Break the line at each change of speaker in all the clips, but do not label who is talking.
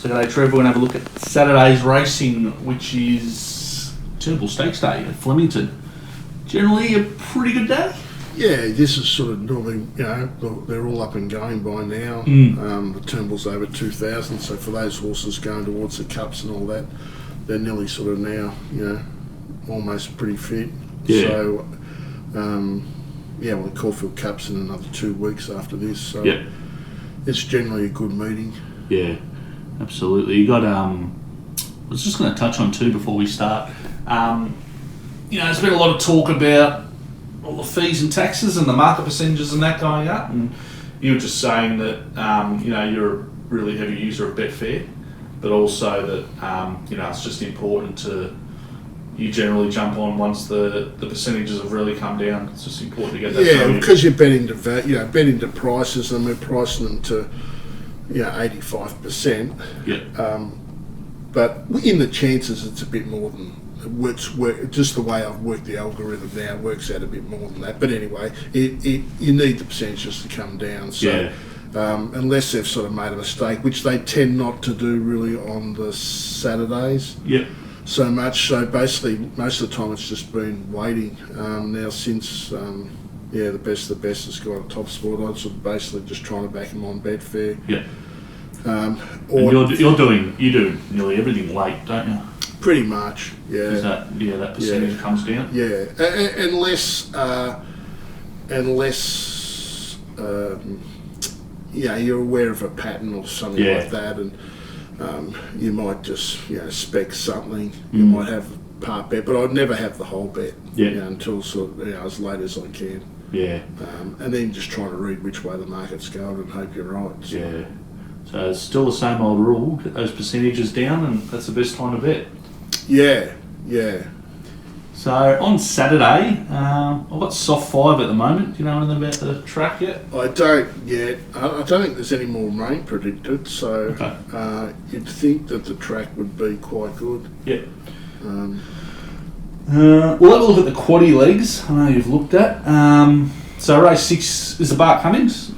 So today, Trevor, we're going to have a look at Saturday's racing, which is Turnbull Stakes Day at Flemington. Generally a pretty good day.
Yeah, this is sort of normally, they're all up and going by now. The Turnbull's over 2,000, so for those horses going towards the Cups and all that, they're nearly sort of now, almost pretty fit.
Yeah.
So, the Caulfield Cup's in another 2 weeks after this, so it's generally a good meeting.
Yeah, absolutely. You got, I was just going to touch on too before we start. There's been a lot of talk about all the fees and taxes and the market percentages and that going up, and you were just saying that you're a really heavy user of Betfair, but also that it's just important to you generally jump on once the percentages have really come down. It's just important to get that.
Yeah, because you're betting to betting to prices, and we're pricing them to 85%.
Yeah.
But in the chances, it's a bit more than. Just the way I've worked the algorithm now, it works out a bit more than that. But anyway, you need the percentages to come down. So unless they've sort of made a mistake, which they tend not to do really on the Saturdays.
Yep.
So much. So basically, most of the time it's just been waiting. Now since the best has got a TopSport, I'm sort of basically just trying to back him on Betfair.
Yeah. And you do nearly everything late, don't you?
Pretty much, yeah.
That percentage comes down.
Yeah, unless you're aware of a pattern or something like that, and you might just spec something. You might have a part bet, but I'd never have the whole bet. Until sort of as late as I can.
Yeah.
And then just trying to read which way the market's going and hope you're right. So.
Yeah. So it's still the same old rule. Get those percentages down, and that's the best time to bet.
Yeah.
So on Saturday, I've got soft 5 at the moment. Do you know anything about the track yet?
I don't yet. I don't think there's any more rain predicted, so you'd think that the track would be quite good.
Yeah. We'll have a look at the quaddie legs. I know you've looked at. So race 6 is the Bart Cummings.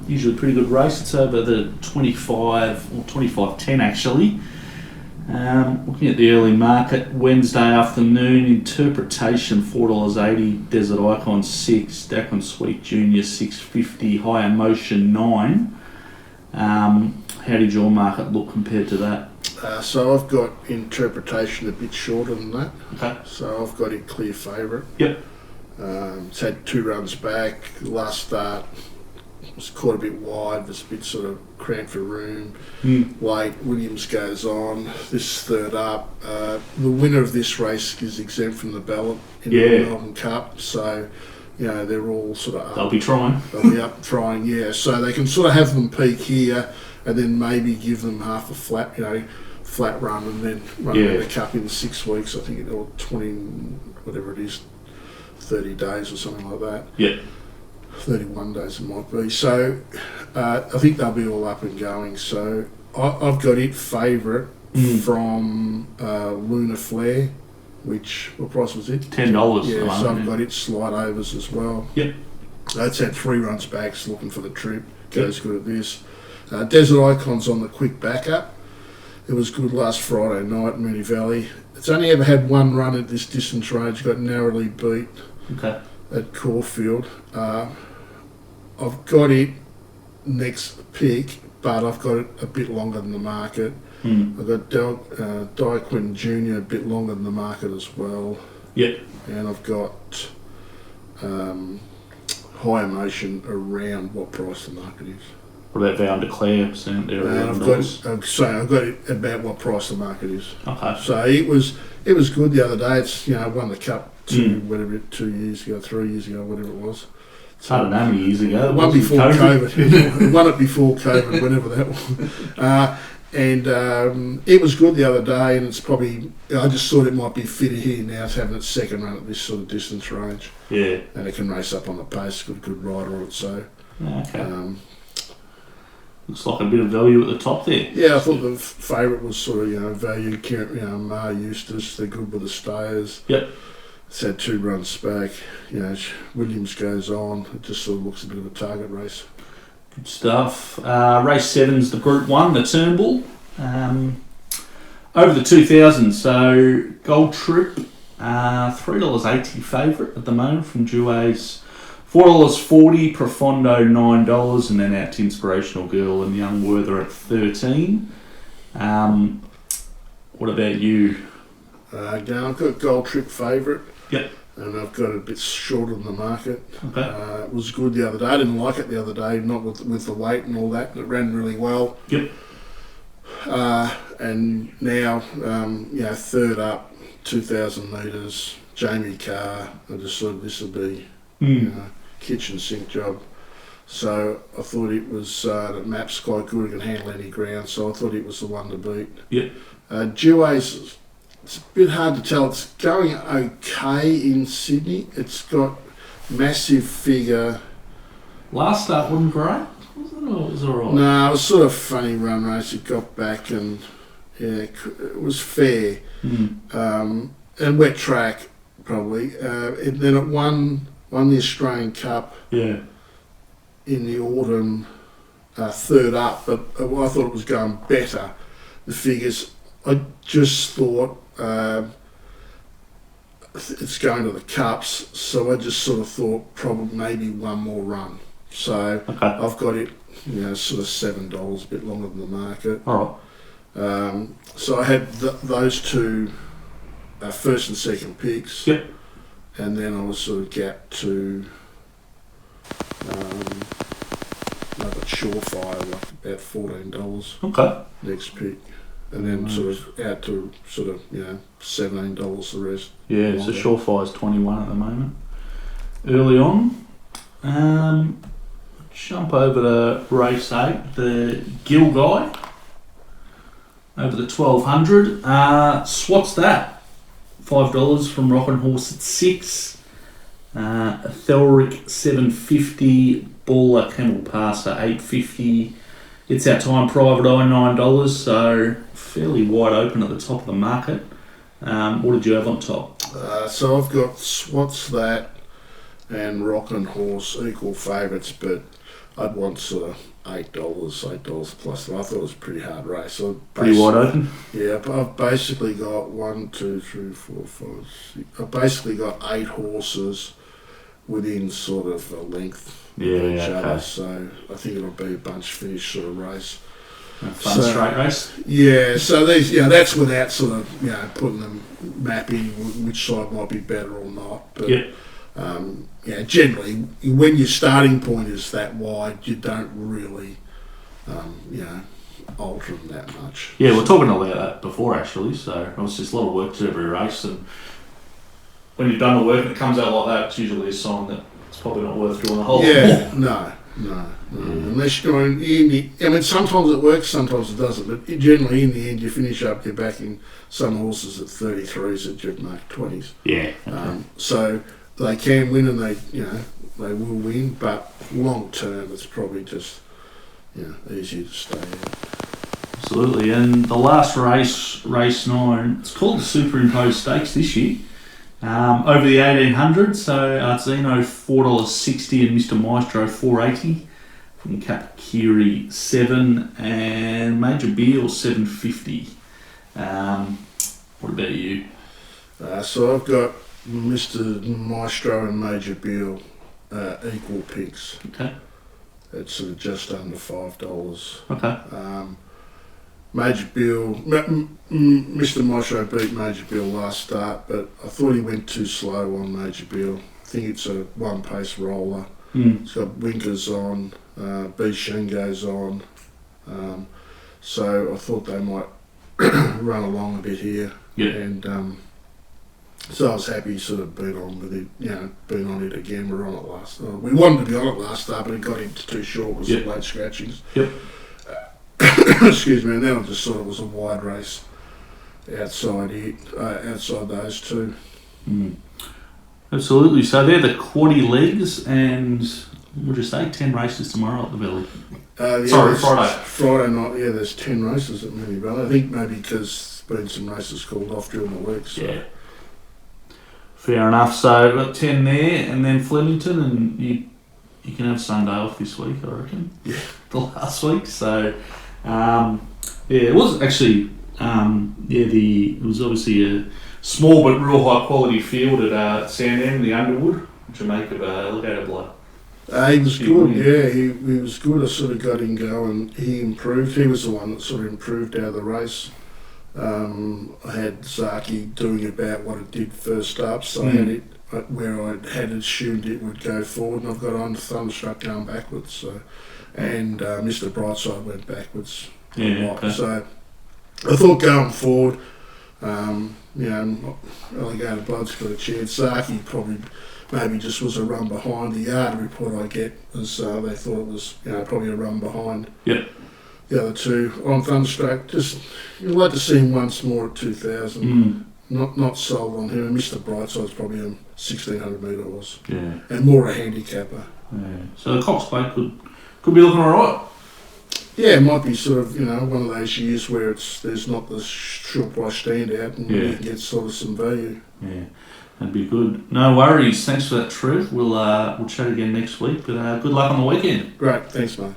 Usually a pretty good race. It's over the 25 or 25.10 actually. Looking at the early market, Wednesday afternoon, interpretation $4.80, Desert Icon 6, Daquin Sweet Junior 6.50, High Emotion 9. How did your market look compared to that?
So I've got interpretation a bit shorter than that.
Okay.
So I've got it clear favourite.
Yep.
It's had 2 runs back. Last start was caught a bit wide, was a bit sort of cramped for room. Late, Williams goes on. This third up. The winner of this race is exempt from the ballot in the Melbourne Cup, so they're all sort of up.
They'll be trying.
They'll be up trying, yeah. So they can sort of have them peak here, and then maybe give them half a flat run, and then run the Cup in 6 weeks. I think or 20, whatever it is, 30 days or something like that.
Yeah. 31
days it might be. So I think they'll be all up and going. So I've got it favourite from Lunar Flare, which, what price was it?
$10.
Yeah, so I've got it slight overs as well.
Yep.
It's had 3 runs back, it's looking for the trip. Goes good at this. Desert Icon's on the quick backup. It was good last Friday night in Moonee Valley. It's only ever had 1 run at this distance range, got narrowly beat at Caulfield. I've got it next pick, but I've got it a bit longer than the market. I've got Daquin Junior a bit longer than the market as well.
Yep.
And I've got High Emotion around what price the market is.
What about Vow and Declare?
I've got it about what price the market is.
Okay.
So it was good the other day. It's won the Cup 2 years ago, 3 years ago, whatever it was.
It's hard to know how many years ago.
One before COVID. Won it before COVID, whenever that was. And it was good the other day, and it's probably, I just thought it might be fitter here now. It's having its second run at this sort of distance range. Yeah. And it can race up on the pace, good rider on it, so.
Okay. Looks like a bit of value at the top there.
Yeah, I thought the favourite was sort of, value, Mar Eustace, they're good with the stayers.
Yep.
It's had 2 runs back. Williams goes on. It just sort of looks a bit of a target race.
Good stuff. Race 7's the Group 1, the Turnbull. Over the 2000, so Gold Trip, $3.80 favourite at the moment from Duays, $4.40, Profondo $9, and then out to Inspirational Girl and Young Werther at $13. What about you?
Again, I've got Gold Trip favourite.
Yep.
And I've got it a bit shorter than the market.
Okay.
It was good the other day. I didn't like it the other day, not with the weight and all that. It ran really well.
Yep.
And now, third up, 2,000 metres, Jamie Carr. I just thought this would be, kitchen sink job. So I thought it was, the map's quite good, it can handle any ground, so I thought it was the one to beat.
Yep.
Duays, it's a bit hard to tell. It's going okay in Sydney. It's got massive figure.
Last start wasn't great, was it? Or was it alright?
No, it was sort of funny run race. It got back and it was fair. And wet track probably. And then it won the Australian Cup.
Yeah.
In the autumn, third up, but I thought it was going better. The figures, I just thought it's going to the Cups, so I just sort of thought probably maybe one more run. So
Okay.
I've got it, sort of $7, a bit longer than the market.
All
right. So I had those two first and second picks.
Yep.
And then I was sort of gapped to. I got Surefire, like about $14.
Okay.
Next pick. And then sort of out to $17 the rest.
Yeah, so Surefire's 21 at the moment. Early on. Jump over to race 8, the Gill guy. Over the 1200. What's that? $5 from Rockin' Horse at 6. Thelric $7.50. Baller Camel Passer $8.50. It's our time private eye $9, so fairly wide open at the top of the market. What did you have on top?
So I've got What's That and Rockin' Horse equal favourites, but I'd want sort of $8 plus. I thought it was a pretty hard race. So
pretty wide open?
Yeah, but I've basically got 1, 2, 3, 4, 5, 6. I've basically got 8 horses within sort of a length.
Yeah, okay.
So I think it'll be a bunch finish sort of race.
A fun straight race.
Yeah, so these, that's without sort of putting them mapping which side might be better or not. But generally when your starting point is that wide, you don't really alter them that much.
Yeah, we're talking about that before actually. So obviously it's a lot of work to every race, and when you've done the work and it comes out like that, it's usually a sign that it's probably not worth doing the whole.
Yeah, no. Unless you're going sometimes it works, sometimes it doesn't. But generally, in the end, you finish up. You're backing some horses at 33s that you've marked 20s.
Yeah. Okay.
So they can win, and they will win. But long term, it's probably just easier to stay out.
Absolutely. And the last race, race 9, it's called the Superimposed Stakes this year. Over the 1800, so Arzino $4.60 and Mr. Maestro $4.80 from Kapakiri 7 and Major Beal $7.50. What about you?
So I've got Mr. Maestro and Major Beal equal picks.
Okay.
It's sort of just under $5.
Okay.
Major Bill, Mr. Maestro beat Major Bill last start, but I thought he went too slow on Major Bill. I think it's a one-pace roller. It's got winkers on, B. Shingo's on. So I thought they might run along a bit here.
Yeah.
And so I was happy sort of being on with it, being on it again. We're on it last. We wanted to be on it last start, but it got into too short with some late scratchings.
Yep.
Excuse me, and then I just thought it was a wide race outside those two.
Absolutely. So they're the quaddy legs, and we'll just say 10 races tomorrow at the Valley. Friday.
Friday night, there's 10 races at Moonee Valley. I think maybe because there's been some races called off during the week. So.
Yeah. Fair enough. So we've got 10 there, and then Flemington, and you can have Sunday off this week, I reckon.
Yeah.
The last week. So Yeah, it was actually. It was obviously a small but real high quality field at Sandham, the Underwood, which will make it look at a blood.
He was good, yeah. He was good. I sort of got him going. He improved. He was the one that sort of improved out of the race. I had Zaki doing about what it did first up, so I had it where I had assumed it would go forward, and I've got on Thunderstruck going backwards. So, and Mr. Brightside went backwards.
Okay.
So I thought going forward, Alligator Blood's got a chance. Zaki probably maybe just was a run behind. The yard report I get was they thought it was probably a run behind.
Yep.
The other two on Thunderstruck, just you'd like to see him once more at 2,000. Not sold on him. Mr. Brightside's probably a 1,600 metre horse.
Yeah.
And more a handicapper.
Yeah. So the Cox Plate could be looking alright.
Yeah, it might be sort of one of those years where there's not the short price standout and you can get sort of some value.
Yeah, that'd be good. No worries. Thanks for that, Trev. We'll chat again next week. But good luck on the weekend.
Great, thanks, mate.